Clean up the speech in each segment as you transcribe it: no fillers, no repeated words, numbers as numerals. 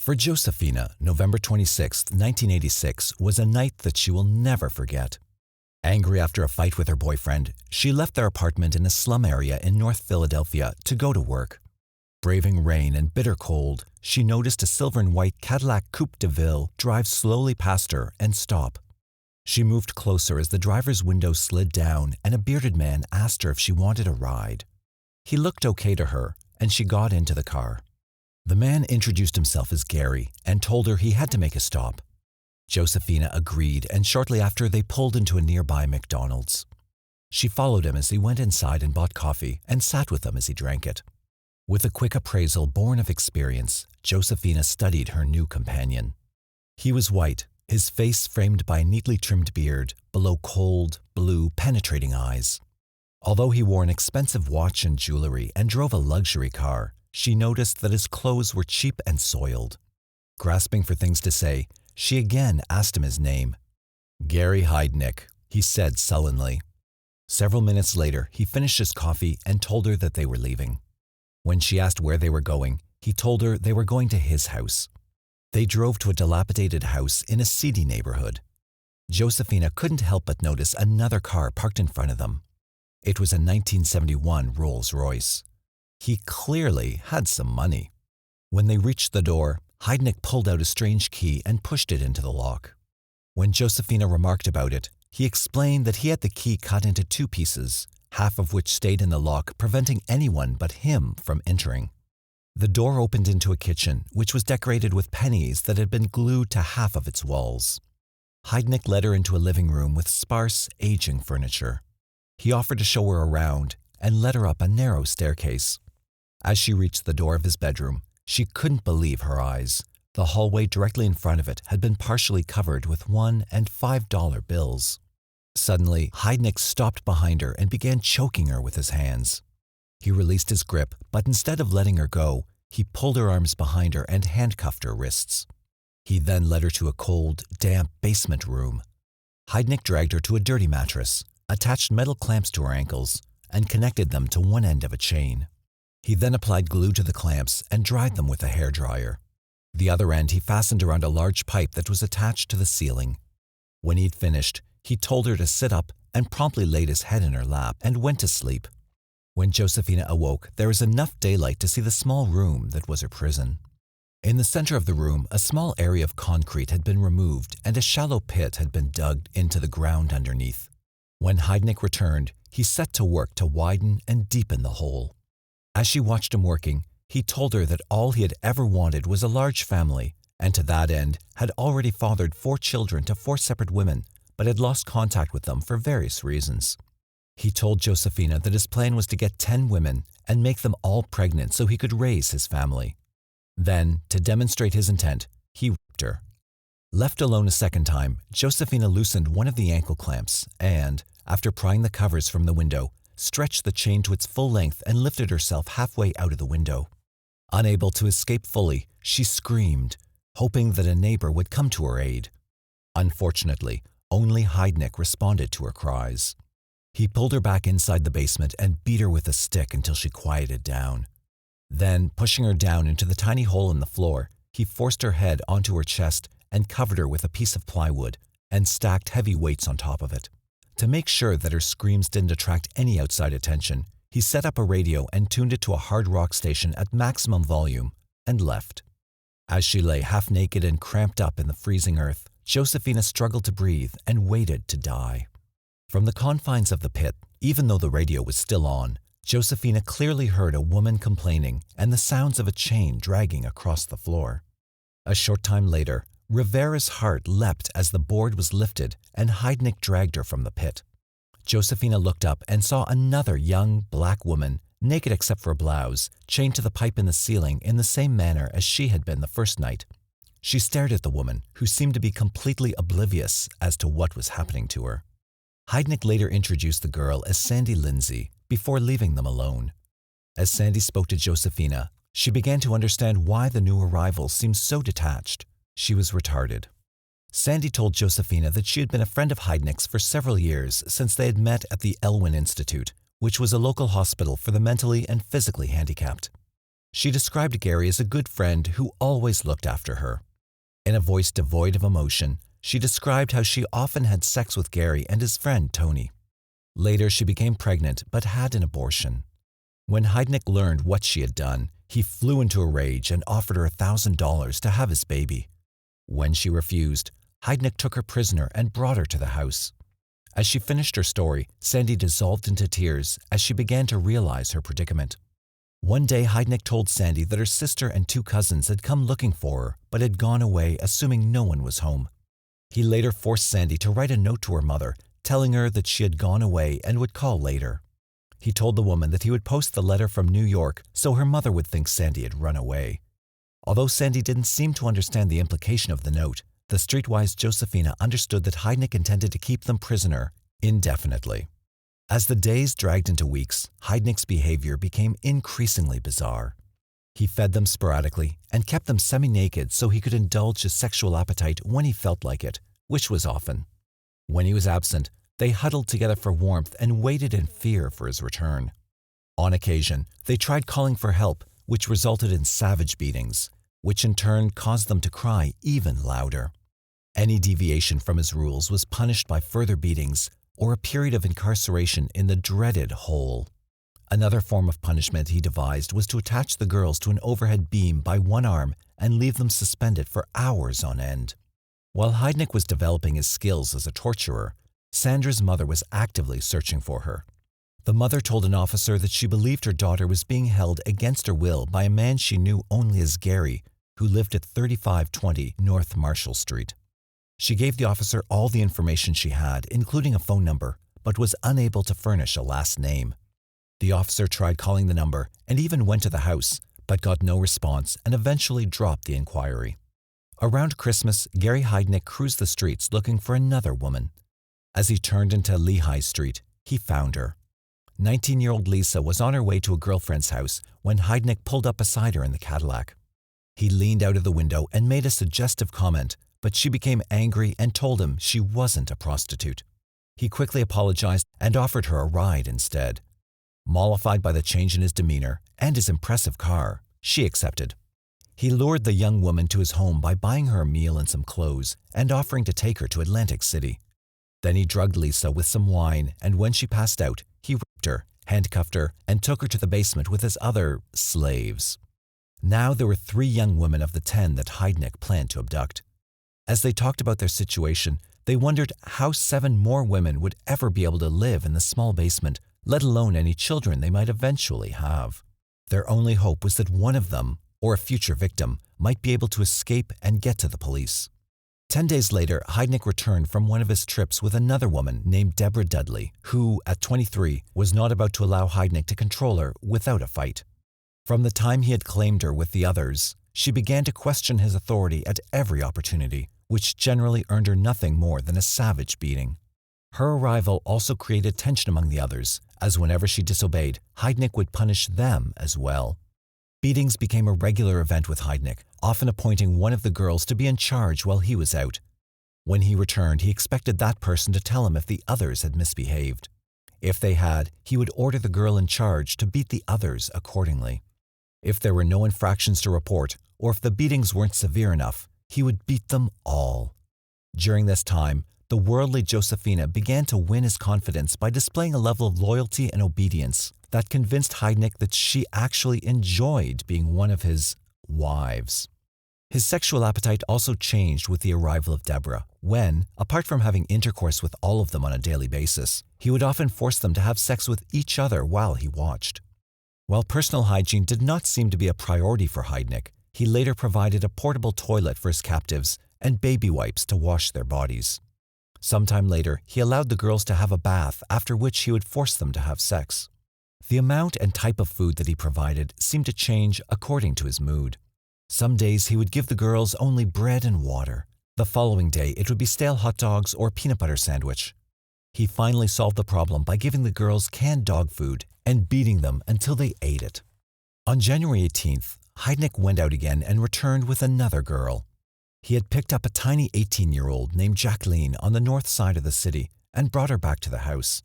For Josefina, November 26, 1986 was a night that she will never forget. Angry after a fight with her boyfriend, she left their apartment in a slum area in North Philadelphia to go to work. Braving rain and bitter cold, she noticed a silver and white Cadillac Coupe de Ville drive slowly past her and stop. She moved closer as the driver's window slid down and a bearded man asked her if she wanted a ride. He looked okay to her, and she got into the car. The man introduced himself as Gary and told her he had to make a stop. Josefina agreed, and shortly after they pulled into a nearby McDonald's. She followed him as he went inside and bought coffee and sat with him as he drank it. With a quick appraisal born of experience, Josefina studied her new companion. He was white, his face framed by a neatly trimmed beard, below cold, blue, penetrating eyes. Although he wore an expensive watch and jewelry and drove a luxury car, she noticed that his clothes were cheap and soiled. Grasping for things to say, she again asked him his name. "Gary Heidnik," he said sullenly. Several minutes later, he finished his coffee and told her that they were leaving. When she asked where they were going, he told her they were going to his house. They drove to a dilapidated house in a seedy neighborhood. Josefina couldn't help but notice another car parked in front of them. It was a 1971 Rolls-Royce. He clearly had some money. When they reached the door, Heidnik pulled out a strange key and pushed it into the lock. When Josefina remarked about it, he explained that he had the key cut into two pieces, half of which stayed in the lock, preventing anyone but him from entering. The door opened into a kitchen, which was decorated with pennies that had been glued to half of its walls. Heidnik led her into a living room with sparse, aging furniture. He offered to show her around and led her up a narrow staircase. As she reached the door of his bedroom, she couldn't believe her eyes. The hallway directly in front of it had been partially covered with $1 and $5 bills. Suddenly, Heidnik stopped behind her and began choking her with his hands. He released his grip, but instead of letting her go, he pulled her arms behind her and handcuffed her wrists. He then led her to a cold, damp basement room. Heidnik dragged her to a dirty mattress, attached metal clamps to her ankles, and connected them to one end of a chain. He then applied glue to the clamps and dried them with a hairdryer. The other end he fastened around a large pipe that was attached to the ceiling. When he'd finished, he told her to sit up and promptly laid his head in her lap and went to sleep. When Josefina awoke, there was enough daylight to see the small room that was her prison. In the center of the room, a small area of concrete had been removed and a shallow pit had been dug into the ground underneath. When Heidnik returned, he set to work to widen and deepen the hole. As she watched him working, he told her that all he had ever wanted was a large family, and to that end had already fathered 4 children to 4 separate women, but had lost contact with them for various reasons. He told Josefina that his plan was to get 10 women and make them all pregnant so he could raise his family. Then, to demonstrate his intent, he raped her. Left alone a second time, Josefina loosened one of the ankle clamps and, after prying the covers from the window, stretched the chain to its full length and lifted herself halfway out of the window. Unable to escape fully, she screamed, hoping that a neighbor would come to her aid. Unfortunately, only Heidnik responded to her cries. He pulled her back inside the basement and beat her with a stick until she quieted down. Then, pushing her down into the tiny hole in the floor, he forced her head onto her chest and covered her with a piece of plywood and stacked heavy weights on top of it. To make sure that her screams didn't attract any outside attention, he set up a radio and tuned it to a hard rock station at maximum volume and left. As she lay half naked and cramped up in the freezing earth, Josefina struggled to breathe and waited to die. From the confines of the pit, even though the radio was still on, Josefina clearly heard a woman complaining and the sounds of a chain dragging across the floor. A short time later, Rivera's heart leapt as the board was lifted and Heidnik dragged her from the pit. Josefina looked up and saw another young, black woman, naked except for a blouse, chained to the pipe in the ceiling in the same manner as she had been the first night. She stared at the woman, who seemed to be completely oblivious as to what was happening to her. Heidnik later introduced the girl as Sandy Lindsay before leaving them alone. As Sandy spoke to Josefina, she began to understand why the new arrival seemed so detached. She was retarded. Sandy told Josefina that she had been a friend of Heidnik's for several years since they had met at the Elwyn Institute, which was a local hospital for the mentally and physically handicapped. She described Gary as a good friend who always looked after her. In a voice devoid of emotion, she described how she often had sex with Gary and his friend Tony. Later, she became pregnant but had an abortion. When Heidnik learned what she had done, he flew into a rage and offered her $1,000 to have his baby. When she refused, Heidnik took her prisoner and brought her to the house. As she finished her story, Sandy dissolved into tears as she began to realize her predicament. One day, Heidnik told Sandy that her sister and 2 cousins had come looking for her but had gone away, assuming no one was home. He later forced Sandy to write a note to her mother, telling her that she had gone away and would call later. He told the woman that he would post the letter from New York so her mother would think Sandy had run away. Although Sandy didn't seem to understand the implication of the note, the streetwise Josephina understood that Heidnik intended to keep them prisoner indefinitely. As the days dragged into weeks, Heidnik's behavior became increasingly bizarre. He fed them sporadically and kept them semi-naked so he could indulge his sexual appetite when he felt like it, which was often. When he was absent, they huddled together for warmth and waited in fear for his return. On occasion, they tried calling for help, which resulted in savage beatings, which in turn caused them to cry even louder. Any deviation from his rules was punished by further beatings or a period of incarceration in the dreaded hole. Another form of punishment he devised was to attach the girls to an overhead beam by one arm and leave them suspended for hours on end. While Heidnik was developing his skills as a torturer, Sandra's mother was actively searching for her. The mother told an officer that she believed her daughter was being held against her will by a man she knew only as Gary, who lived at 3520 North Marshall Street. She gave the officer all the information she had, including a phone number, but was unable to furnish a last name. The officer tried calling the number and even went to the house, but got no response and eventually dropped the inquiry. Around Christmas, Gary Heidnik cruised the streets looking for another woman. As he turned into Lehigh Street, he found her. 19-year-old Lisa was on her way to a girlfriend's house when Heidnik pulled up beside her in the Cadillac. He leaned out of the window and made a suggestive comment, but she became angry and told him she wasn't a prostitute. He quickly apologized and offered her a ride instead. Mollified by the change in his demeanor and his impressive car, she accepted. He lured the young woman to his home by buying her a meal and some clothes and offering to take her to Atlantic City. Then he drugged Lisa with some wine, and when she passed out, he raped her, handcuffed her, and took her to the basement with his other slaves. Now there were 3 young women of the 10 that Heidnik planned to abduct. As they talked about their situation, they wondered how 7 more women would ever be able to live in the small basement, let alone any children they might eventually have. Their only hope was that one of them, or a future victim, might be able to escape and get to the police. 10 days later, Heidnik returned from one of his trips with another woman named Deborah Dudley, who, at 23, was not about to allow Heidnik to control her without a fight. From the time he had claimed her with the others, she began to question his authority at every opportunity, which generally earned her nothing more than a savage beating. Her arrival also created tension among the others, as whenever she disobeyed, Heidnik would punish them as well. Beatings became a regular event with Heidnik, often appointing one of the girls to be in charge while he was out. When he returned, he expected that person to tell him if the others had misbehaved. If they had, he would order the girl in charge to beat the others accordingly. If there were no infractions to report, or if the beatings weren't severe enough, he would beat them all. During this time, the worldly Josephina began to win his confidence by displaying a level of loyalty and obedience that convinced Heidnik that she actually enjoyed being one of his wives. His sexual appetite also changed with the arrival of Deborah, when, apart from having intercourse with all of them on a daily basis, he would often force them to have sex with each other while he watched. While personal hygiene did not seem to be a priority for Heidnik, he later provided a portable toilet for his captives and baby wipes to wash their bodies. Sometime later, he allowed the girls to have a bath, after which he would force them to have sex. The amount and type of food that he provided seemed to change according to his mood. Some days he would give the girls only bread and water. The following day it would be stale hot dogs or peanut butter sandwich. He finally solved the problem by giving the girls canned dog food and beating them until they ate it. On January 18th, Heidnik went out again and returned with another girl. He had picked up a tiny 18-year-old named Jacqueline on the north side of the city and brought her back to the house.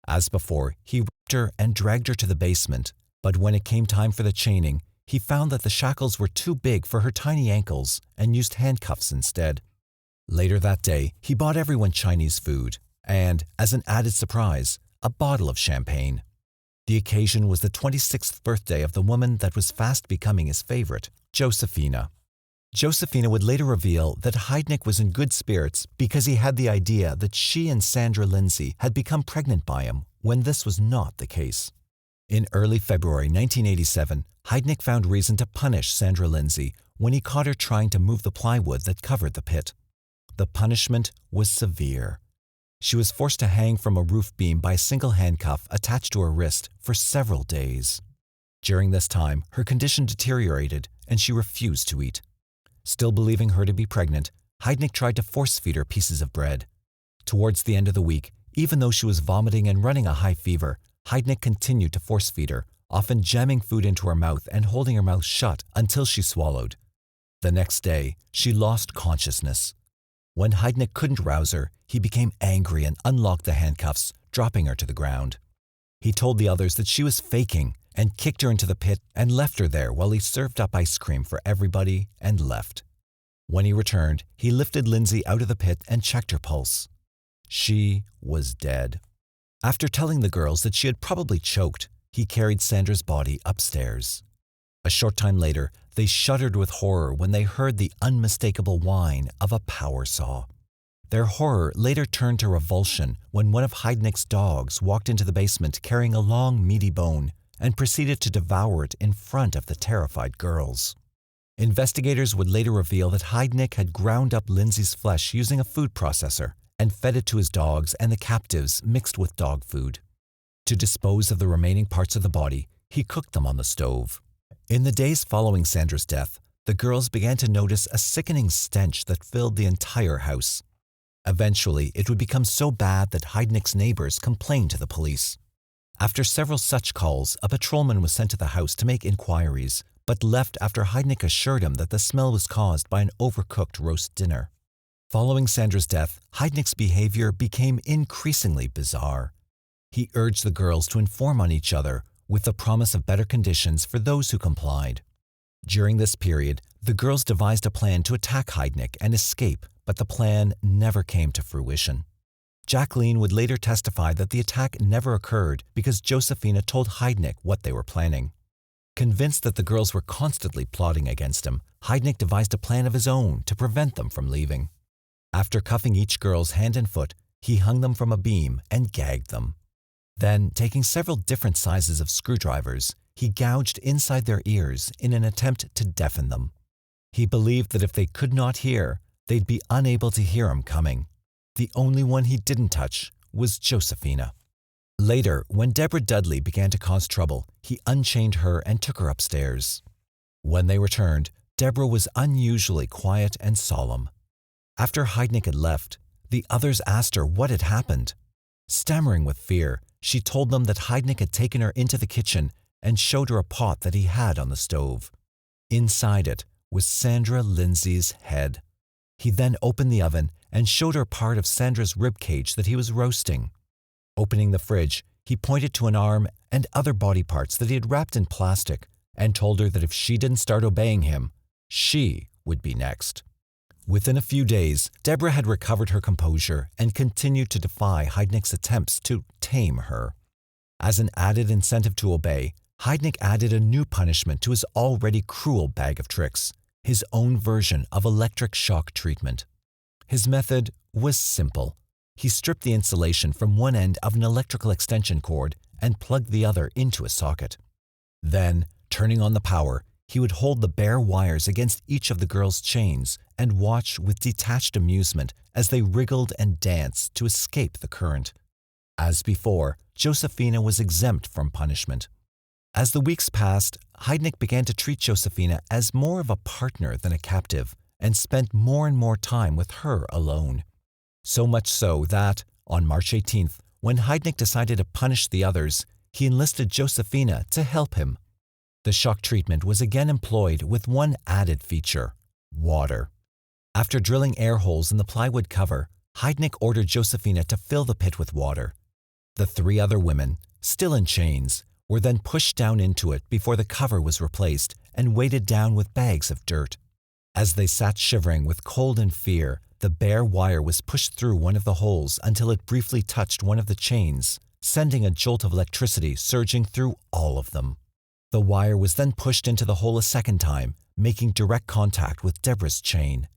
As before, he raped her and dragged her to the basement, but when it came time for the chaining, he found that the shackles were too big for her tiny ankles and used handcuffs instead. Later that day, he bought everyone Chinese food and, as an added surprise, a bottle of champagne. The occasion was the 26th birthday of the woman that was fast becoming his favorite, Josephina. Josephina would later reveal that Heidnik was in good spirits because he had the idea that she and Sandra Lindsay had become pregnant by him when this was not the case. In early February 1987, Heidnik found reason to punish Sandra Lindsay when he caught her trying to move the plywood that covered the pit. The punishment was severe. She was forced to hang from a roof beam by a single handcuff attached to her wrist for several days. During this time, her condition deteriorated and she refused to eat. Still believing her to be pregnant, Heidnik tried to force-feed her pieces of bread. Towards the end of the week, even though she was vomiting and running a high fever, Heidnik continued to force-feed her, often jamming food into her mouth and holding her mouth shut until she swallowed. The next day, she lost consciousness. When Heidnik couldn't rouse her, he became angry and unlocked the handcuffs, dropping her to the ground. He told the others that she was faking and kicked her into the pit and left her there while he served up ice cream for everybody and left. When he returned, he lifted Lindsay out of the pit and checked her pulse. She was dead. After telling the girls that she had probably choked, he carried Sandra's body upstairs. A short time later, they shuddered with horror when they heard the unmistakable whine of a power saw. Their horror later turned to revulsion when one of Heidnik's dogs walked into the basement carrying a long, meaty bone and proceeded to devour it in front of the terrified girls. Investigators would later reveal that Heidnik had ground up Lindsay's flesh using a food processor and fed it to his dogs and the captives mixed with dog food. To dispose of the remaining parts of the body, he cooked them on the stove. In the days following Sandra's death, the girls began to notice a sickening stench that filled the entire house. Eventually, it would become so bad that Heidnik's neighbors complained to the police. After several such calls, a patrolman was sent to the house to make inquiries, but left after Heidnik assured him that the smell was caused by an overcooked roast dinner. Following Sandra's death, Heidnik's behavior became increasingly bizarre. He urged the girls to inform on each other with the promise of better conditions for those who complied. During this period, the girls devised a plan to attack Heidnik and escape, but the plan never came to fruition. Jacqueline would later testify that the attack never occurred because Josephina told Heidnik what they were planning. Convinced that the girls were constantly plotting against him, Heidnik devised a plan of his own to prevent them from leaving. After cuffing each girl's hand and foot, he hung them from a beam and gagged them. Then, taking several different sizes of screwdrivers, he gouged inside their ears in an attempt to deafen them. He believed that if they could not hear, they'd be unable to hear him coming. The only one he didn't touch was Josephina. Later, when Deborah Dudley began to cause trouble, he unchained her and took her upstairs. When they returned, Deborah was unusually quiet and solemn. After Heidnik had left, the others asked her what had happened. Stammering with fear, she told them that Heidnik had taken her into the kitchen and showed her a pot that he had on the stove. Inside it was Sandra Lindsay's head. He then opened the oven and showed her part of Sandra's rib cage that he was roasting. Opening the fridge, he pointed to an arm and other body parts that he had wrapped in plastic and told her that if she didn't start obeying him, she would be next. Within a few days, Deborah had recovered her composure and continued to defy Heidnik's attempts to tame her. As an added incentive to obey, Heidnik added a new punishment to his already cruel bag of tricks, his own version of electric shock treatment. His method was simple. He stripped the insulation from one end of an electrical extension cord and plugged the other into a socket. Then, turning on the power, he would hold the bare wires against each of the girls' chains and watch with detached amusement as they wriggled and danced to escape the current. As before, Josephina was exempt from punishment. As the weeks passed, Heidnik began to treat Josephina as more of a partner than a captive and spent more and more time with her alone. So much so that, on March 18th, when Heidnik decided to punish the others, he enlisted Josephina to help him. The shock treatment was again employed with one added feature: water. After drilling air holes in the plywood cover, Heidnik ordered Josephina to fill the pit with water. The three other women, still in chains, were then pushed down into it before the cover was replaced and weighted down with bags of dirt. As they sat shivering with cold and fear, the bare wire was pushed through one of the holes until it briefly touched one of the chains, sending a jolt of electricity surging through all of them. The wire was then pushed into the hole a second time, making direct contact with Deborah's chain.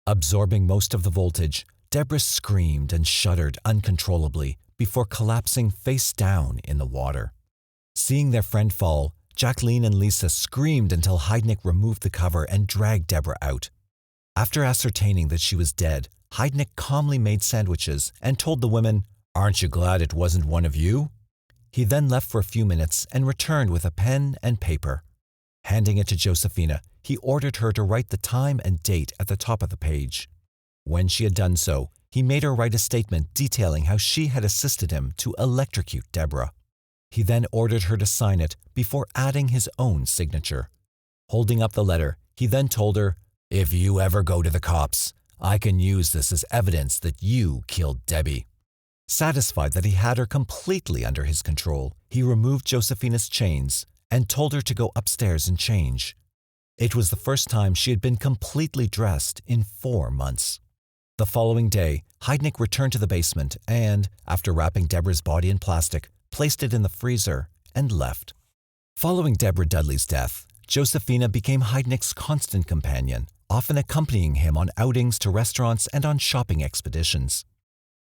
Absorbing most of the voltage, Deborah screamed and shuddered uncontrollably before collapsing face down in the water. Seeing their friend fall, Jacqueline and Lisa screamed until Heidnik removed the cover and dragged Deborah out. After ascertaining that she was dead, Heidnik calmly made sandwiches and told the women, "Aren't you glad it wasn't one of you?" He then left for a few minutes and returned with a pen and paper. Handing it to Josephina, he ordered her to write the time and date at the top of the page. When she had done so, he made her write a statement detailing how she had assisted him to electrocute Deborah. He then ordered her to sign it before adding his own signature. Holding up the letter, he then told her, "If you ever go to the cops, I can use this as evidence that you killed Debbie." Satisfied that he had her completely under his control, he removed Josephina's chains and told her to go upstairs and change. It was the first time she had been completely dressed in 4 months. The following day, Heidnik returned to the basement and, after wrapping Deborah's body in plastic, placed it in the freezer and left. Following Deborah Dudley's death, Josephina became Heidnik's constant companion, often accompanying him on outings to restaurants and on shopping expeditions.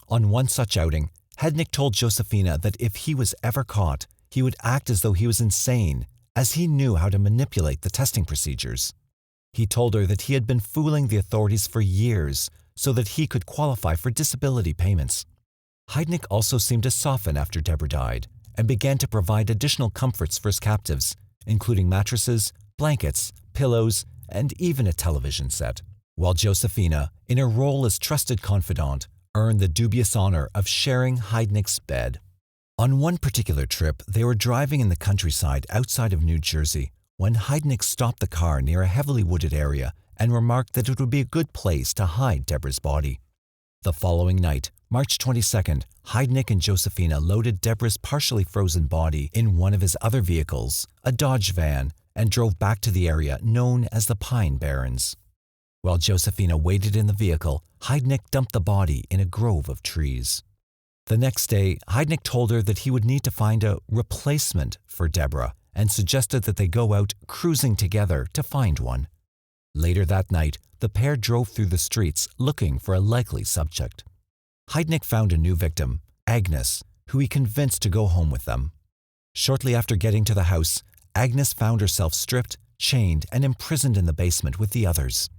On one such outing, Heidnik told Josephina that if he was ever caught, he would act as though he was insane, as he knew how to manipulate the testing procedures. He told her that he had been fooling the authorities for years so that he could qualify for disability payments. Heidnik also seemed to soften after Deborah died and began to provide additional comforts for his captives, including mattresses, blankets, pillows, and even a television set, while Josephina, in her role as trusted confidant, earned the dubious honor of sharing Heidnik's bed. On one particular trip, they were driving in the countryside outside of New Jersey when Heidnik stopped the car near a heavily wooded area and remarked that it would be a good place to hide Deborah's body. The following night, March 22nd, Heidnik and Josephina loaded Deborah's partially frozen body in one of his other vehicles, a Dodge van, and drove back to the area known as the Pine Barrens. While Josephina waited in the vehicle, Heidnik dumped the body in a grove of trees. The next day, Heidnik told her that he would need to find a replacement for Deborah and suggested that they go out cruising together to find one. Later that night, the pair drove through the streets looking for a likely subject. Heidnik found a new victim, Agnes, who he convinced to go home with them. Shortly after getting to the house, Agnes found herself stripped, chained, and imprisoned in the basement with the others.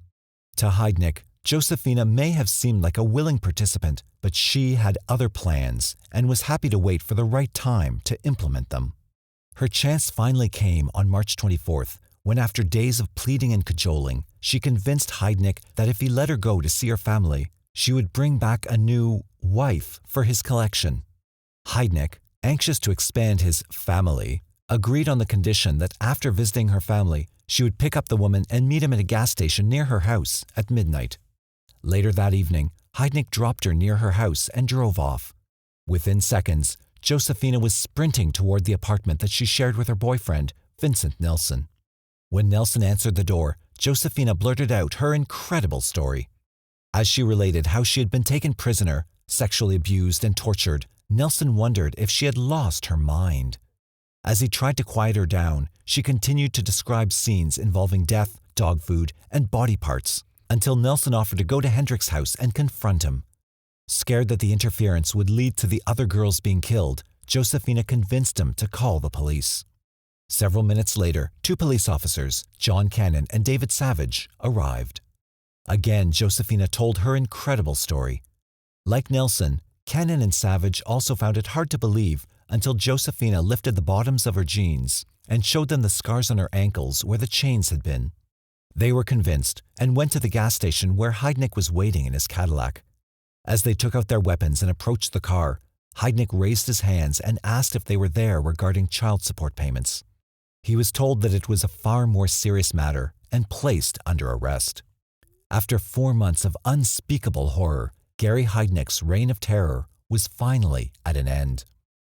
To Heidnik, Josephina may have seemed like a willing participant, but she had other plans and was happy to wait for the right time to implement them. Her chance finally came on March 24th, when after days of pleading and cajoling, she convinced Heidnik that if he let her go to see her family, she would bring back a new wife for his collection. Heidnik, anxious to expand his family, agreed on the condition that after visiting her family, she would pick up the woman and meet him at a gas station near her house at midnight. Later that evening, Heidnik dropped her near her house and drove off. Within seconds, Josephina was sprinting toward the apartment that she shared with her boyfriend, Vincent Nelson. When Nelson answered the door, Josephina blurted out her incredible story. As she related how she had been taken prisoner, sexually abused, and tortured, Nelson wondered if she had lost her mind. As he tried to quiet her down, she continued to describe scenes involving death, dog food, and body parts, until Nelson offered to go to Hendrik's house and confront him. Scared that the interference would lead to the other girls being killed, Josephina convinced him to call the police. Several minutes later, 2 police officers, John Cannon and David Savage, arrived. Again, Josephina told her incredible story. Like Nelson, Cannon and Savage also found it hard to believe until Josephina lifted the bottoms of her jeans and showed them the scars on her ankles where the chains had been. They were convinced and went to the gas station where Heidnik was waiting in his Cadillac. As they took out their weapons and approached the car, Heidnik raised his hands and asked if they were there regarding child support payments. He was told that it was a far more serious matter and placed under arrest. After 4 months of unspeakable horror, Gary Heidnik's reign of terror was finally at an end.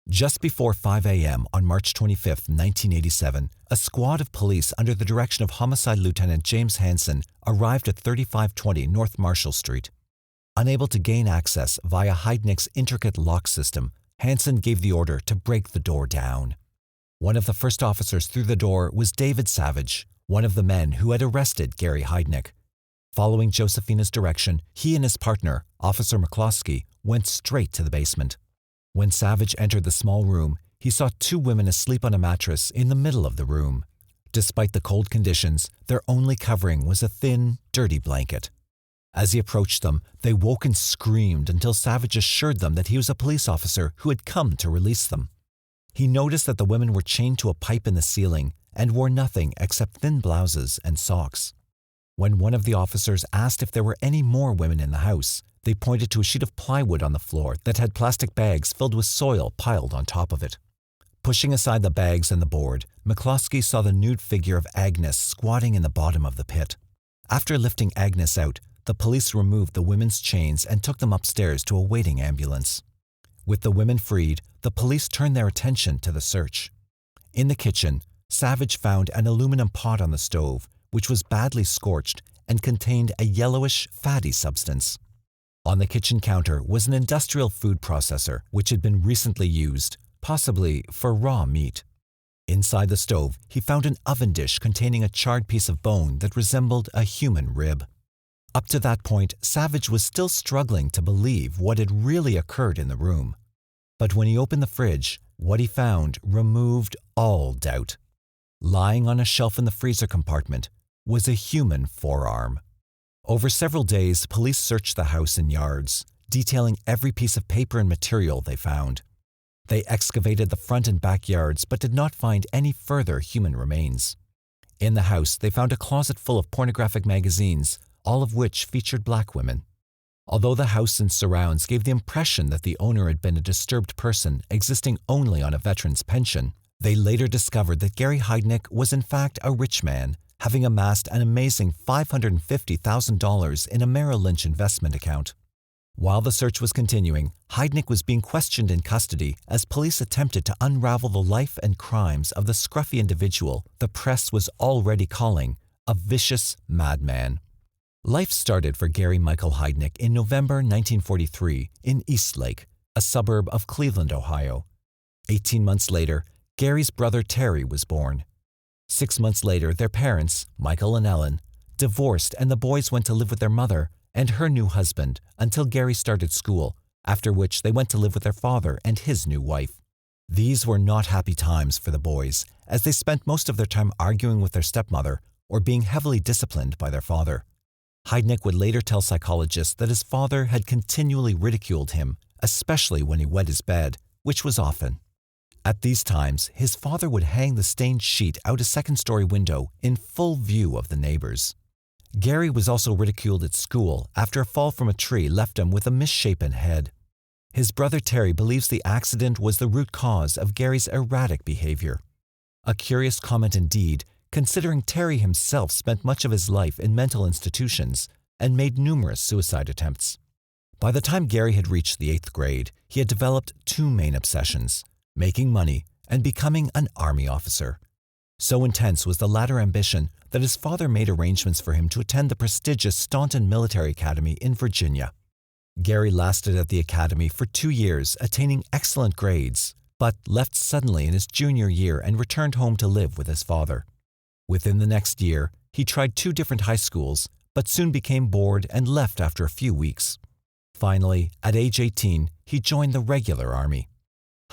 Just before 5 a.m. on March 25, 1987, a squad of police under the direction of Homicide Lieutenant James Hansen arrived at 3520 North Marshall Street. Unable to gain access via Heidnik's intricate lock system, Hansen gave the order to break the door down. One of the first officers through the door was David Savage, one of the men who had arrested Gary Heidnik. Following Josephina's direction, he and his partner, Officer McCloskey, went straight to the basement. When Savage entered the small room, he saw two women asleep on a mattress in the middle of the room. Despite the cold conditions, their only covering was a thin, dirty blanket. As he approached them, they woke and screamed until Savage assured them that he was a police officer who had come to release them. He noticed that the women were chained to a pipe in the ceiling and wore nothing except thin blouses and socks. When one of the officers asked if there were any more women in the house, they pointed to a sheet of plywood on the floor that had plastic bags filled with soil piled on top of it. Pushing aside the bags and the board, McCloskey saw the nude figure of Agnes squatting in the bottom of the pit. After lifting Agnes out, the police removed the women's chains and took them upstairs to a waiting ambulance. With the women freed, the police turned their attention to the search. In the kitchen, Savage found an aluminum pot on the stove, which was badly scorched and contained a yellowish, fatty substance. On the kitchen counter was an industrial food processor which had been recently used, possibly for raw meat. Inside the stove, he found an oven dish containing a charred piece of bone that resembled a human rib. Up to that point, Savage was still struggling to believe what had really occurred in the room. But when he opened the fridge, what he found removed all doubt. Lying on a shelf in the freezer compartment was a human forearm. Over several days, police searched the house and yards, detailing every piece of paper and material they found. They excavated the front and backyards but did not find any further human remains. In the house, they found a closet full of pornographic magazines, all of which featured black women. Although the house and surrounds gave the impression that the owner had been a disturbed person existing only on a veteran's pension, they later discovered that Gary Heidnik was in fact a rich man, having amassed an amazing $550,000 in a Merrill Lynch investment account. While the search was continuing, Heidnik was being questioned in custody as police attempted to unravel the life and crimes of the scruffy individual the press was already calling a vicious madman. Life started for Gary Michael Heidnik in November 1943 in Eastlake, a suburb of Cleveland, Ohio. 18 months later, Gary's brother Terry was born. 6 months later, their parents, Michael and Ellen, divorced and the boys went to live with their mother and her new husband until Gary started school, after which they went to live with their father and his new wife. These were not happy times for the boys, as they spent most of their time arguing with their stepmother or being heavily disciplined by their father. Heidnik would later tell psychologists that his father had continually ridiculed him, especially when he wet his bed, which was often. At these times, his father would hang the stained sheet out a second-story window in full view of the neighbors. Gary was also ridiculed at school after a fall from a tree left him with a misshapen head. His brother Terry believes the accident was the root cause of Gary's erratic behavior. A curious comment indeed, considering Terry himself spent much of his life in mental institutions and made numerous suicide attempts. By the time Gary had reached the 8th grade, he had developed two main obsessions: making money and becoming an army officer. So intense was the latter ambition that his father made arrangements for him to attend the prestigious Staunton Military Academy in Virginia. Gary lasted at the academy for 2 years, attaining excellent grades, but left suddenly in his junior year and returned home to live with his father. Within the next year, he tried 2 different high schools, but soon became bored and left after a few weeks. Finally, at age 18, he joined the regular army.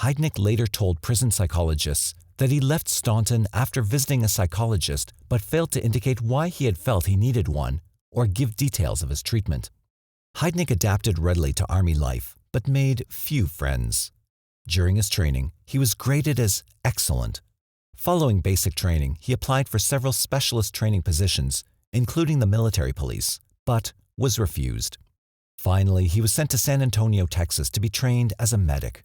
Heidnik later told prison psychologists that he left Staunton after visiting a psychologist but failed to indicate why he had felt he needed one or give details of his treatment. Heidnik adapted readily to army life but made few friends. During his training, he was graded as excellent. Following basic training, he applied for several specialist training positions, including the military police, but was refused. Finally, he was sent to San Antonio, Texas to be trained as a medic.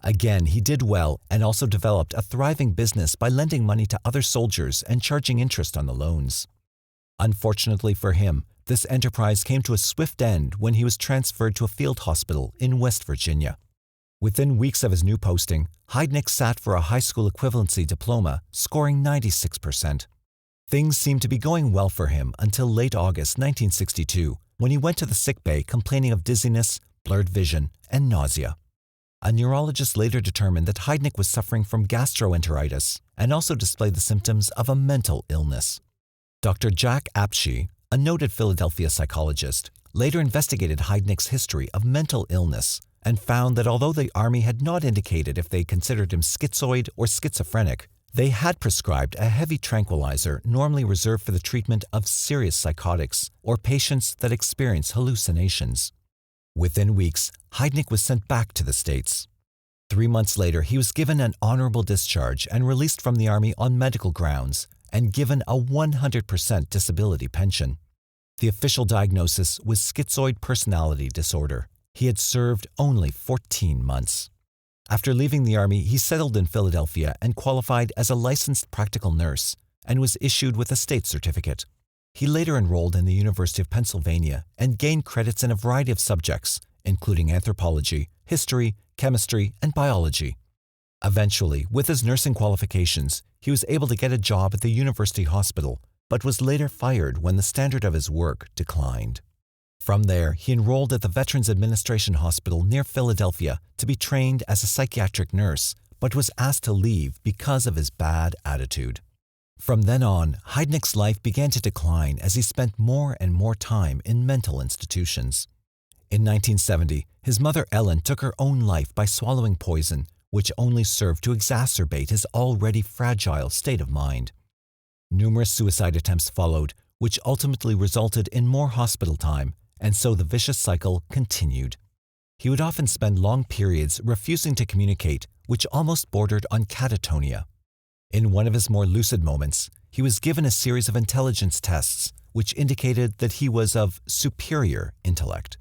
Again, he did well and also developed a thriving business by lending money to other soldiers and charging interest on the loans. Unfortunately for him, this enterprise came to a swift end when he was transferred to a field hospital in West Virginia. Within weeks of his new posting, Heidnik sat for a high school equivalency diploma, scoring 96%. Things seemed to be going well for him until late August 1962, when he went to the sickbay complaining of dizziness, blurred vision, and nausea. A neurologist later determined that Heidnik was suffering from gastroenteritis and also displayed the symptoms of a mental illness. Dr. Jack Apshey, a noted Philadelphia psychologist, later investigated Heidnik's history of mental illness and found that although the Army had not indicated if they considered him schizoid or schizophrenic, they had prescribed a heavy tranquilizer normally reserved for the treatment of serious psychotics or patients that experience hallucinations. Within weeks, Heidnik was sent back to the States. 3 months later, he was given an honorable discharge and released from the Army on medical grounds and given a 100% disability pension. The official diagnosis was schizoid personality disorder. He had served only 14 months. After leaving the Army, he settled in Philadelphia and qualified as a licensed practical nurse and was issued with a state certificate. He later enrolled in the University of Pennsylvania and gained credits in a variety of subjects, including anthropology, history, chemistry, and biology. Eventually, with his nursing qualifications, he was able to get a job at the university hospital, but was later fired when the standard of his work declined. From there, he enrolled at the Veterans Administration Hospital near Philadelphia to be trained as a psychiatric nurse, but was asked to leave because of his bad attitude. From then on, Heidnik's life began to decline as he spent more and more time in mental institutions. In 1970, his mother Ellen took her own life by swallowing poison, which only served to exacerbate his already fragile state of mind. Numerous suicide attempts followed, which ultimately resulted in more hospital time, and so the vicious cycle continued. He would often spend long periods refusing to communicate, which almost bordered on catatonia. In one of his more lucid moments, he was given a series of intelligence tests, which indicated that he was of superior intellect.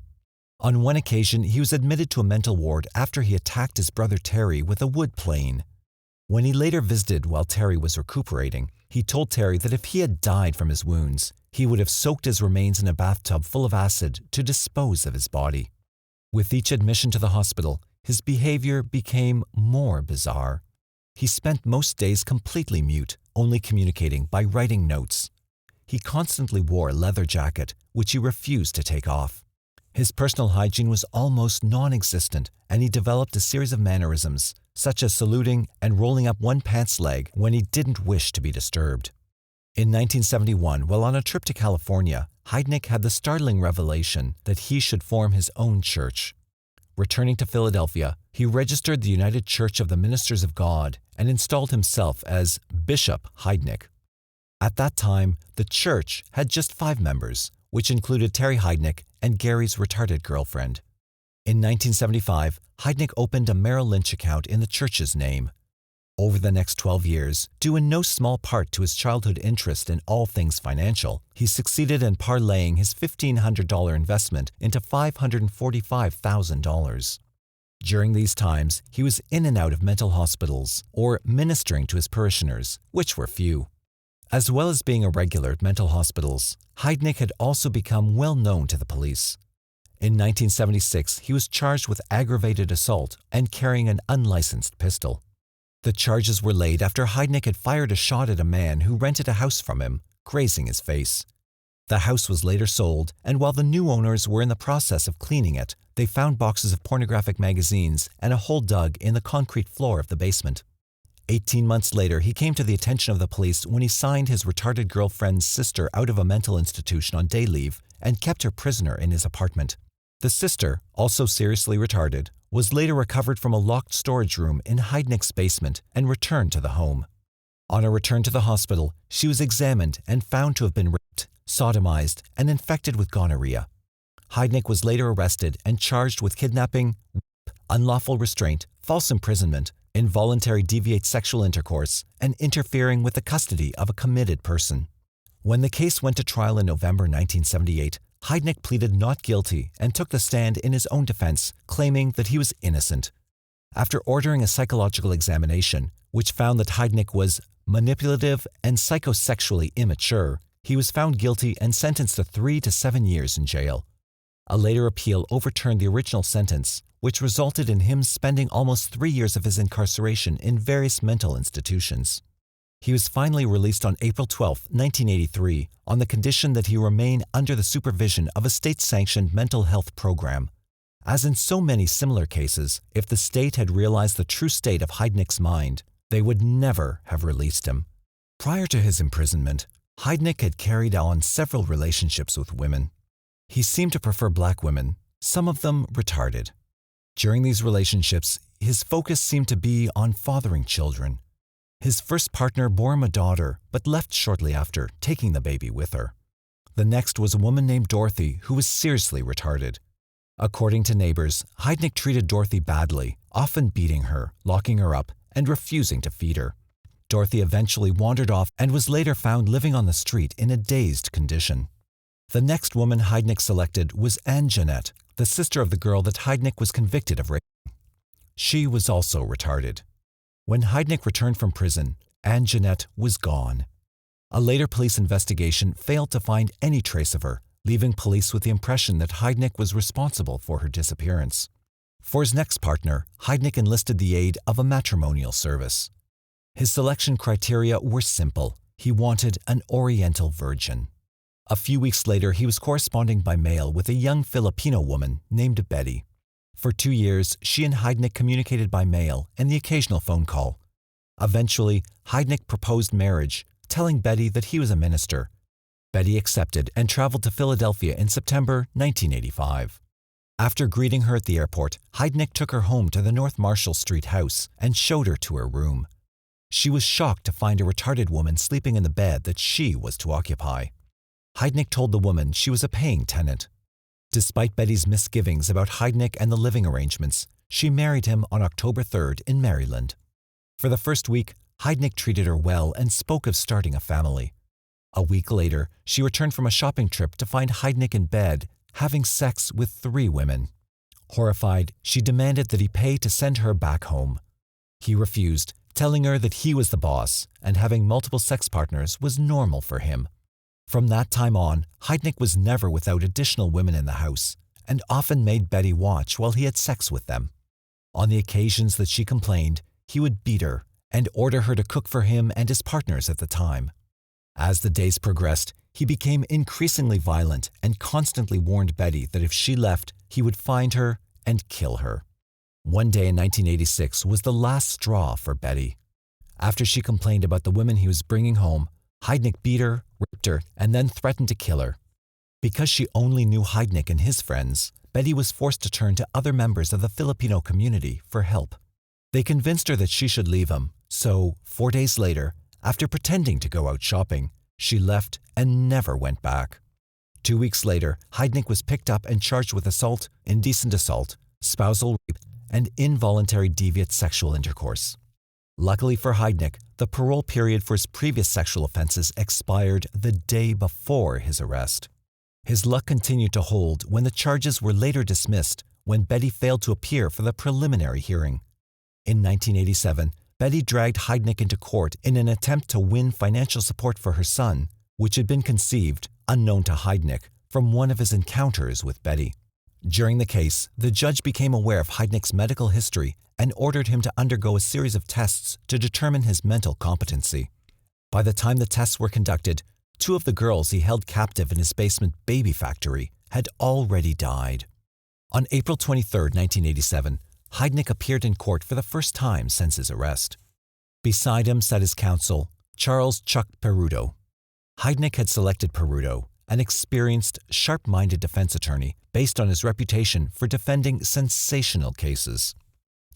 On one occasion, he was admitted to a mental ward after he attacked his brother Terry with a wood plane. When he later visited while Terry was recuperating, he told Terry that if he had died from his wounds, he would have soaked his remains in a bathtub full of acid to dispose of his body. With each admission to the hospital, his behavior became more bizarre. He spent most days completely mute, only communicating by writing notes. He constantly wore a leather jacket, which he refused to take off. His personal hygiene was almost non-existent, and he developed a series of mannerisms, such as saluting and rolling up one pants leg when he didn't wish to be disturbed. In 1971, while on a trip to California, Heidnik had the startling revelation that he should form his own church. Returning to Philadelphia, he registered the United Church of the Ministers of God and installed himself as Bishop Heidnik. At that time, the church had just 5 members, which included Terry Heidnik and Gary's retarded girlfriend. In 1975, Heidnik opened a Merrill Lynch account in the church's name. Over the next 12 years, due in no small part to his childhood interest in all things financial, he succeeded in parlaying his $1,500 investment into $545,000. During these times, he was in and out of mental hospitals or ministering to his parishioners, which were few. As well as being a regular at mental hospitals, Heidnik had also become well known to the police. In 1976, he was charged with aggravated assault and carrying an unlicensed pistol. The charges were laid after Heidnik had fired a shot at a man who rented a house from him, grazing his face. The house was later sold, and while the new owners were in the process of cleaning it, they found boxes of pornographic magazines and a hole dug in the concrete floor of the basement. 18 months later, he came to the attention of the police when he signed his retarded girlfriend's sister out of a mental institution on day leave and kept her prisoner in his apartment. The sister, also seriously retarded, was later recovered from a locked storage room in Heidnik's basement and returned to the home. On her return to the hospital, she was examined and found to have been raped, sodomized, and infected with gonorrhea. Heidnik was later arrested and charged with kidnapping, rape, unlawful restraint, false imprisonment, involuntary deviate sexual intercourse, and interfering with the custody of a committed person. When the case went to trial in November 1978, Heidnik pleaded not guilty and took the stand in his own defense, claiming that he was innocent. After ordering a psychological examination, which found that Heidnik was manipulative and psychosexually immature, he was found guilty and sentenced to 3 to 7 years in jail. A later appeal overturned the original sentence, which resulted in him spending almost 3 years of his incarceration in various mental institutions. He was finally released on April 12, 1983, on the condition that he remain under the supervision of a state-sanctioned mental health program. As in so many similar cases, if the state had realized the true state of Heidnik's mind, they would never have released him. Prior to his imprisonment, Heidnik had carried on several relationships with women. He seemed to prefer black women, some of them retarded. During these relationships, his focus seemed to be on fathering children. His first partner bore him a daughter, but left shortly after, taking the baby with her. The next was a woman named Dorothy who was seriously retarded. According to neighbors, Heidnik treated Dorothy badly, often beating her, locking her up, and refusing to feed her. Dorothy eventually wandered off and was later found living on the street in a dazed condition. The next woman Heidnik selected was Jeannette, the sister of the girl that Heidnik was convicted of raping. She was also retarded. When Heidnik returned from prison, Jeannette was gone. A later police investigation failed to find any trace of her, leaving police with the impression that Heidnik was responsible for her disappearance. For his next partner, Heidnik enlisted the aid of a matrimonial service. His selection criteria were simple. He wanted an Oriental virgin. A few weeks later, he was corresponding by mail with a young Filipino woman named Betty. For 2 years, she and Heidnik communicated by mail and the occasional phone call. Eventually, Heidnik proposed marriage, telling Betty that he was a minister. Betty accepted and traveled to Philadelphia in September 1985. After greeting her at the airport, Heidnik took her home to the North Marshall Street house and showed her to her room. She was shocked to find a retarded woman sleeping in the bed that she was to occupy. Heidnik told the woman she was a paying tenant. Despite Betty's misgivings about Heidnik and the living arrangements, she married him on October 3rd in Maryland. For the first week, Heidnik treated her well and spoke of starting a family. A week later, she returned from a shopping trip to find Heidnik in bed, having sex with 3 women. Horrified, she demanded that he pay to send her back home. He refused, telling her that he was the boss and having multiple sex partners was normal for him. From that time on, Heidnik was never without additional women in the house and often made Betty watch while he had sex with them. On the occasions that she complained, he would beat her and order her to cook for him and his partners at the time. As the days progressed, he became increasingly violent and constantly warned Betty that if she left, he would find her and kill her. One day in 1986 was the last straw for Betty. After she complained about the women he was bringing home, Heidnik beat her, raped her, and then threatened to kill her. Because she only knew Heidnik and his friends, Betty was forced to turn to other members of the Filipino community for help. They convinced her that she should leave him, so 4 days later, after pretending to go out shopping, she left and never went back. 2 weeks later, Heidnik was picked up and charged with assault, indecent assault, spousal rape, and involuntary deviant sexual intercourse. Luckily for Heidnik, the parole period for his previous sexual offenses expired the day before his arrest. His luck continued to hold when the charges were later dismissed when Betty failed to appear for the preliminary hearing. In 1987, Betty dragged Heidnik into court in an attempt to win financial support for her son, which had been conceived, unknown to Heidnik, from one of his encounters with Betty. During the case, the judge became aware of Heidnik's medical history and ordered him to undergo a series of tests to determine his mental competency. By the time the tests were conducted, 2 of the girls he held captive in his basement baby factory had already died. On April 23, 1987, Heidnik appeared in court for the first time since his arrest. Beside him sat his counsel, Charles Chuck Perudo. Heidnik had selected Perudo, an experienced, sharp-minded defense attorney based on his reputation for defending sensational cases.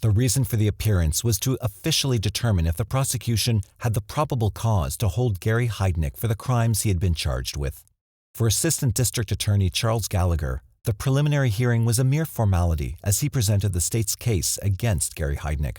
The reason for the appearance was to officially determine if the prosecution had the probable cause to hold Gary Heidnik for the crimes he had been charged with. For Assistant District Attorney Charles Gallagher, the preliminary hearing was a mere formality as he presented the state's case against Gary Heidnik.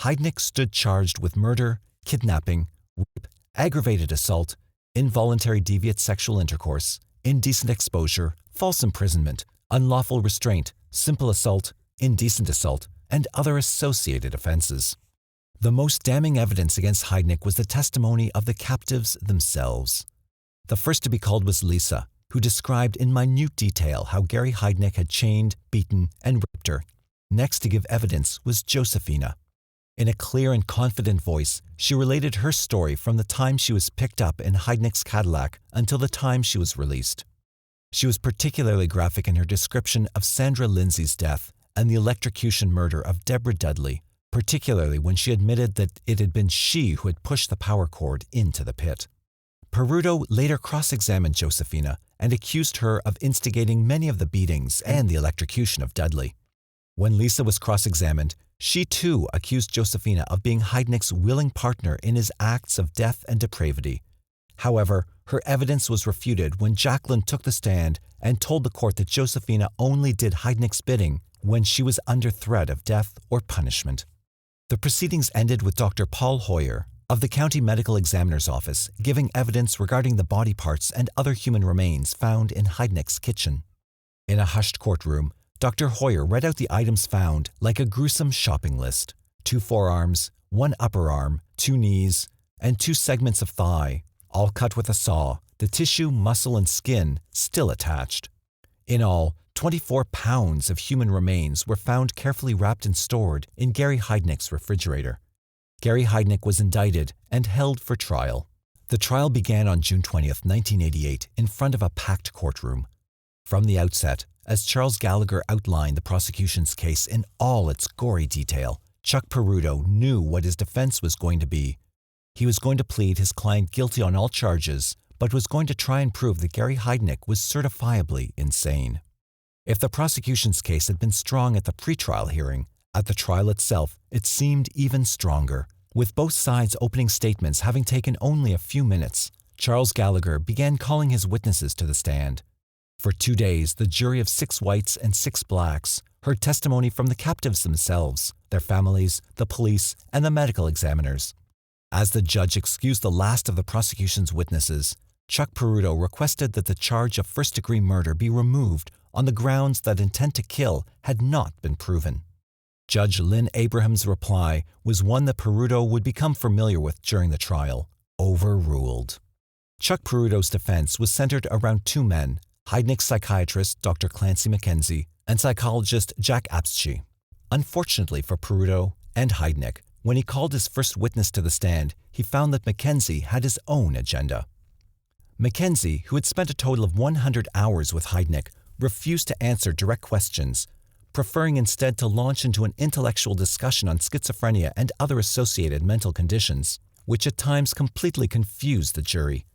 Heidnik stood charged with murder, kidnapping, rape, aggravated assault, involuntary deviant sexual intercourse, indecent exposure, false imprisonment, unlawful restraint, simple assault, indecent assault, and other associated offenses. The most damning evidence against Heidnik was the testimony of the captives themselves. The first to be called was Lisa, who described in minute detail how Gary Heidnik had chained, beaten, and raped her. Next to give evidence was Josephina. In a clear and confident voice, she related her story from the time she was picked up in Heidnik's Cadillac until the time she was released. She was particularly graphic in her description of Sandra Lindsay's death and the electrocution murder of Deborah Dudley, particularly when she admitted that it had been she who had pushed the power cord into the pit. Peruto later cross-examined Josephina and accused her of instigating many of the beatings and the electrocution of Dudley. When Lisa was cross-examined, she too accused Josephina of being Heidnik's willing partner in his acts of death and depravity. However, her evidence was refuted when Jacqueline took the stand and told the court that Josephina only did Heidnik's bidding when she was under threat of death or punishment. The proceedings ended with Dr. Paul Hoyer of the County Medical Examiner's Office giving evidence regarding the body parts and other human remains found in Heidnik's kitchen. In a hushed courtroom, Dr. Hoyer read out the items found like a gruesome shopping list: 2 forearms, 1 upper arm, 2 knees, and 2 segments of thigh, all cut with a saw, the tissue, muscle, and skin still attached. In all, 24 pounds of human remains were found carefully wrapped and stored in Gary Heidnik's refrigerator. Gary Heidnik was indicted and held for trial. The trial began on June 20, 1988, in front of a packed courtroom. From the outset, as Charles Gallagher outlined the prosecution's case in all its gory detail, Chuck Peruto knew what his defense was going to be. He was going to plead his client guilty on all charges, but was going to try and prove that Gary Heidnik was certifiably insane. If the prosecution's case had been strong at the pretrial hearing, at the trial itself, it seemed even stronger. With both sides' opening statements having taken only a few minutes, Charles Gallagher began calling his witnesses to the stand. For 2 days, the jury of 6 whites and 6 blacks heard testimony from the captives themselves, their families, the police, and the medical examiners. As the judge excused the last of the prosecution's witnesses, Chuck Peruto requested that the charge of first-degree murder be removed on the grounds that intent to kill had not been proven. Judge Lynn Abraham's reply was one that Peruto would become familiar with during the trial: overruled. Chuck Peruto's defense was centered around 2 men, Heidnik's psychiatrist, Dr. Clancy McKenzie, and psychologist Jack Apschi. Unfortunately for Peruto and Heidnik, when he called his first witness to the stand, he found that McKenzie had his own agenda. McKenzie, who had spent a total of 100 hours with Heidnik, refused to answer direct questions, preferring instead to launch into an intellectual discussion on schizophrenia and other associated mental conditions, which at times completely confused the jury.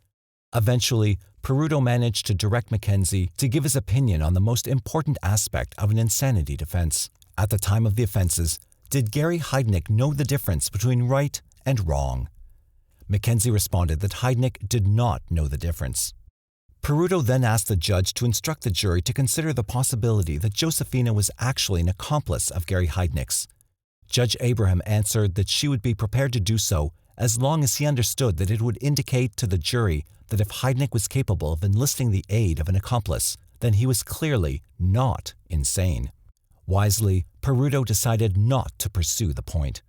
Eventually, Peruto managed to direct McKenzie to give his opinion on the most important aspect of an insanity defense. At the time of the offenses, did Gary Heidnik know the difference between right and wrong? McKenzie responded that Heidnik did not know the difference. Peruto then asked the judge to instruct the jury to consider the possibility that Josephina was actually an accomplice of Gary Heidnik's. Judge Abraham answered that she would be prepared to do so as long as he understood that it would indicate to the jury that if Heidnik was capable of enlisting the aid of an accomplice, then he was clearly not insane. Wisely, Peruto decided not to pursue the point.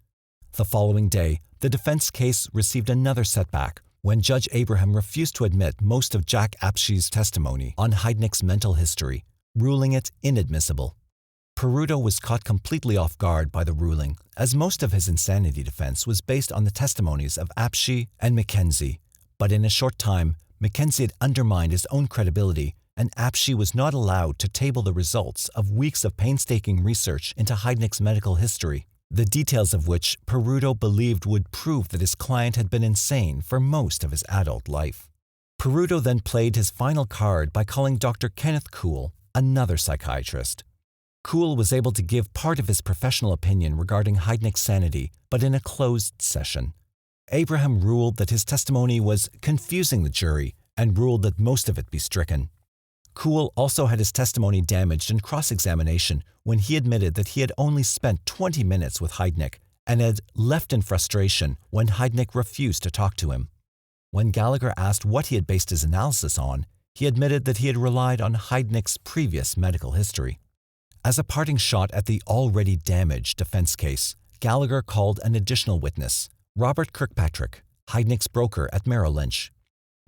The following day, the defense case received another setback when Judge Abraham refused to admit most of Jack Apschi's testimony on Heidnik's mental history, ruling it inadmissible. Peruto was caught completely off guard by the ruling, as most of his insanity defense was based on the testimonies of Apschi and McKenzie. But in a short time, McKenzie had undermined his own credibility, and Apschi was not allowed to table the results of weeks of painstaking research into Heidnik's medical history, the details of which Peruto believed would prove that his client had been insane for most of his adult life. Peruto then played his final card by calling Dr. Kenneth Kuhl, another psychiatrist. Kuhl was able to give part of his professional opinion regarding Heidnik's sanity, but in a closed session. Abraham ruled that his testimony was confusing the jury and ruled that most of it be stricken. Kuhl also had his testimony damaged in cross-examination when he admitted that he had only spent 20 minutes with Heidnik and had left in frustration when Heidnik refused to talk to him. When Gallagher asked what he had based his analysis on, he admitted that he had relied on Heidnik's previous medical history. As a parting shot at the already damaged defense case, Gallagher called an additional witness, Robert Kirkpatrick, Heidnik's broker at Merrill Lynch.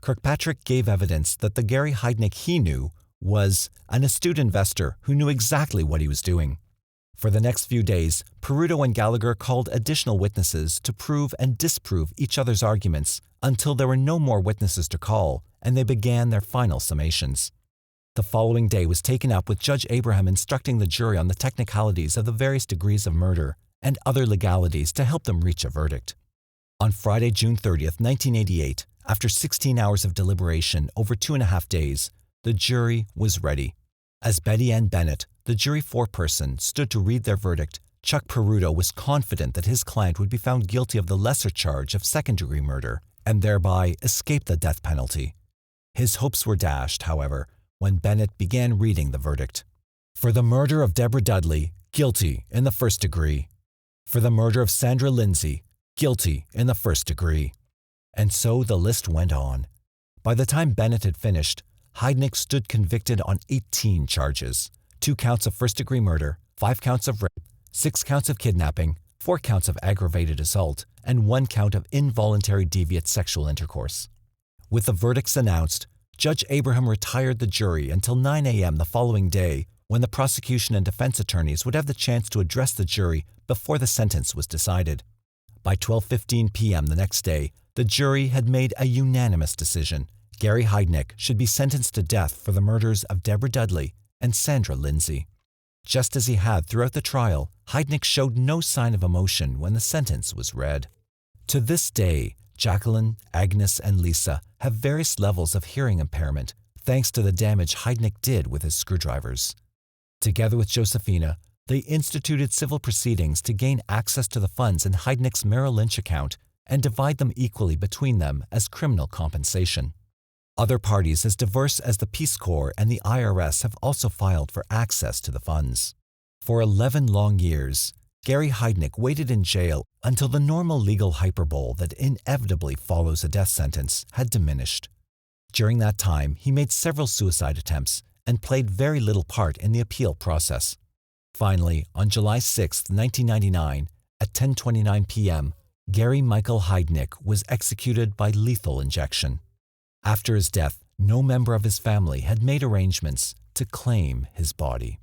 Kirkpatrick gave evidence that the Gary Heidnik he knew was an astute investor who knew exactly what he was doing. For the next few days, Peruto and Gallagher called additional witnesses to prove and disprove each other's arguments until there were no more witnesses to call, and they began their final summations. The following day was taken up with Judge Abraham instructing the jury on the technicalities of the various degrees of murder and other legalities to help them reach a verdict. On Friday, June 30th, 1988, after 16 hours of deliberation over 2.5 days, the jury was ready. As Betty Ann Bennett, the jury foreperson, stood to read their verdict, Chuck Peruto was confident that his client would be found guilty of the lesser charge of second-degree murder and thereby escape the death penalty. His hopes were dashed, however, when Bennett began reading the verdict. For the murder of Deborah Dudley, guilty in the first degree. For the murder of Sandra Lindsay, guilty in the first degree. And so the list went on. By the time Bennett had finished, Heidnik stood convicted on 18 charges, 2 counts of first-degree murder, 5 counts of rape, 6 counts of kidnapping, 4 counts of aggravated assault, and 1 count of involuntary deviant sexual intercourse. With the verdicts announced, Judge Abraham retired the jury until 9 a.m. the following day, when the prosecution and defense attorneys would have the chance to address the jury before the sentence was decided. By 12:15 p.m. the next day, the jury had made a unanimous decision. Gary Heidnik should be sentenced to death for the murders of Deborah Dudley and Sandra Lindsay. Just as he had throughout the trial, Heidnik showed no sign of emotion when the sentence was read. To this day, Jacqueline, Agnes, and Lisa have various levels of hearing impairment thanks to the damage Heidnik did with his screwdrivers. Together with Josephina, they instituted civil proceedings to gain access to the funds in Heidnik's Merrill Lynch account and divide them equally between them as criminal compensation. Other parties as diverse as the Peace Corps and the IRS have also filed for access to the funds. For 11 long years, Gary Heidnik waited in jail until the normal legal hyperbole that inevitably follows a death sentence had diminished. During that time, he made several suicide attempts and played very little part in the appeal process. Finally, on July 6, 1999, at 10:29 p.m., Gary Michael Heidnik was executed by lethal injection. After his death, no member of his family had made arrangements to claim his body.